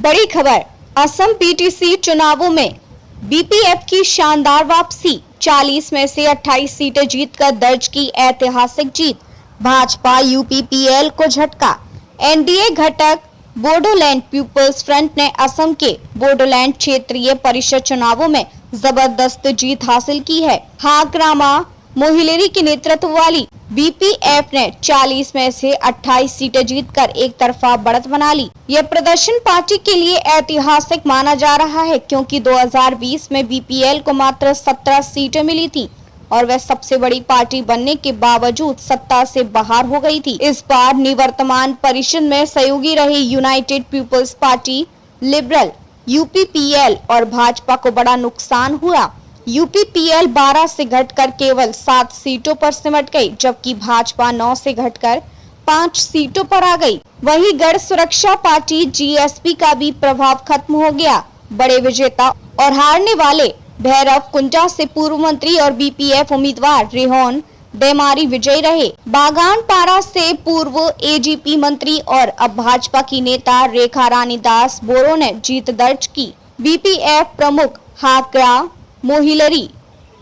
बड़ी खबर, असम पीटीसी चुनावों में बीपीएफ की शानदार वापसी। 40 में से 28 सीटें जीतकर दर्ज की ऐतिहासिक जीत। भाजपा यूपीपीएल को झटका। एनडीए घटक बोडोलैंड पीपुल्स फ्रंट ने असम के बोडोलैंड क्षेत्रीय परिषद चुनावों में जबरदस्त जीत हासिल की है। हाग्रामा मोहिलेरी के नेतृत्व वाली बीपीएफ ने 40 में से 28 सीटें जीतकर एक तरफा बढ़त बना ली। यह प्रदर्शन पार्टी के लिए ऐतिहासिक माना जा रहा है, क्योंकि 2020 में बीपीएल को मात्र 17 सीटें मिली थी और वह सबसे बड़ी पार्टी बनने के बावजूद सत्ता से बाहर हो गई थी। इस बार निवर्तमान परिषद में सहयोगी रही United People's Party, Liberal, UPPL और भाजपा को बड़ा नुकसान हुआ। यूपीपीएल 12 से घटकर केवल 7 सीटों पर सिमट गई, जबकि भाजपा 9 से घटकर 5 सीटों पर आ गई। वहीं गण सुरक्षा पार्टी जीएसपी का भी प्रभाव खत्म हो गया। बड़े विजेता और हारने वाले भैरव कुंजा से पूर्व मंत्री और बीपीएफ उम्मीदवार रेहोन डेमारी विजयी रहे। बागान पारा से पूर्व एजीपी मंत्री और अब भाजपा की नेता रेखा रानी दास बोरो ने जीत दर्ज की। बीपीएफ प्रमुख हाकरा मोहिलरी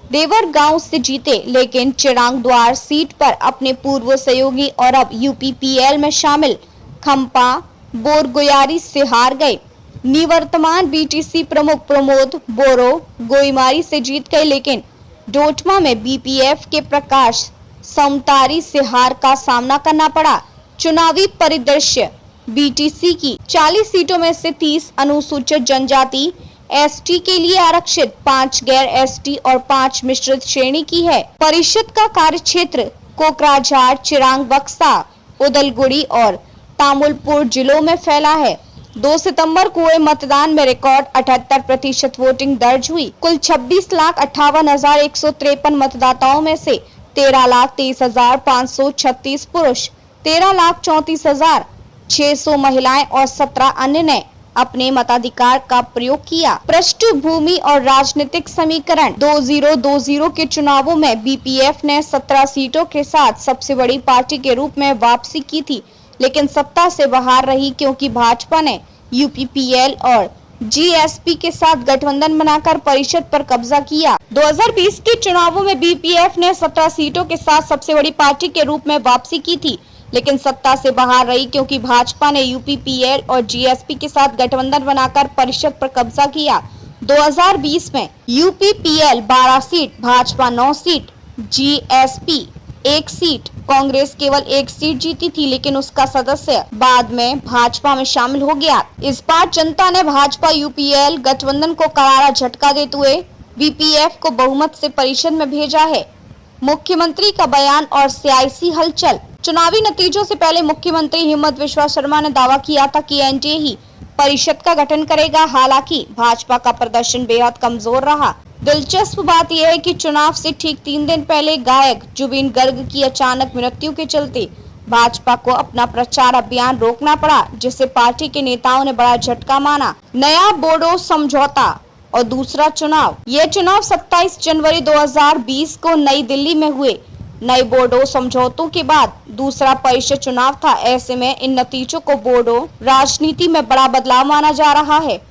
देवरगांव से जीते, लेकिन चिरांग द्वार सीट पर अपने पूर्व सहयोगी और अब यूपीपीएल में शामिल खम्पा बोरगोयारी से हार गए। निवर्तमान बीटीसी प्रमुख प्रमोद बोरो गोईमारी से जीत गए, लेकिन डोटमा में बीपीएफ के प्रकाश समतारी से हार का सामना करना पड़ा। चुनावी परिदृश्य, बीटीसी की 40 सीटों में से 30 अनुसूचित जनजाति एसटी के लिए आरक्षित, 5 गैर एसटी और 5 मिश्रित श्रेणी की है। परिषद का कार्यक्षेत्र कोकराझार, चिरांग, बक्सा, उदलगुड़ी और तामुलपुर जिलों में फैला है। 2 सितंबर को हुए मतदान में रिकॉर्ड 78% वोटिंग दर्ज हुई। कुल 26,58,153 मतदाताओं में से 13,23,536 पुरुष, 13,34,600 महिलाएं और 17 अन्य ने अपने मताधिकार का प्रयोग किया। पृष्ठभूमि और राजनीतिक समीकरण, 2020 के चुनावों में बीपीएफ ने 17 सीटों के साथ सबसे बड़ी पार्टी के रूप में वापसी की थी, लेकिन सत्ता से बाहर रही, क्योंकि भाजपा ने यूपीपीएल और जीएसपी के साथ गठबंधन बनाकर परिषद पर कब्जा किया। 2020 के चुनावों में बीपीएफ ने 17 सीटों के साथ सबसे बड़ी पार्टी के रूप में वापसी की थी, लेकिन सत्ता से बाहर रही, क्योंकि भाजपा ने यूपीपीएल और जीएसपी के साथ गठबंधन बनाकर परिषद पर कब्जा किया। 2020 में UPPL 12 seat, Bhajpa 9 seat, GSP 1 seat, Congress केवल 1 सीट जीती थी, लेकिन उसका सदस्य बाद में भाजपा में शामिल हो गया। इस बार जनता ने भाजपा यूपीएल गठबंधन को करारा झटका देते हुए बीपीएफ को बहुमत से परिषद में भेजा है। मुख्यमंत्री का बयान और सियासी हलचल। चुनावी नतीजों से पहले मुख्यमंत्री हिमंत बिस्वा शर्मा ने दावा किया था कि एनडीए ही परिषद का गठन करेगा। हालांकि भाजपा का प्रदर्शन बेहद कमजोर रहा। दिलचस्प बात यह है कि चुनाव से ठीक 3 दिन पहले गायक जुबिन गर्ग की अचानक मृत्यु के चलते भाजपा को अपना प्रचार अभियान रोकना पड़ा, जिसे पार्टी के नेताओं ने बड़ा झटका माना। नया बोडो समझौता और दूसरा चुनाव। यह चुनाव 27 जनवरी 2020 को नई दिल्ली में हुए। नए बोडो समझौतों के बाद दूसरा परिषद चुनाव था। ऐसे में इन नतीजों को बोडो राजनीति में बड़ा बदलाव माना जा रहा है।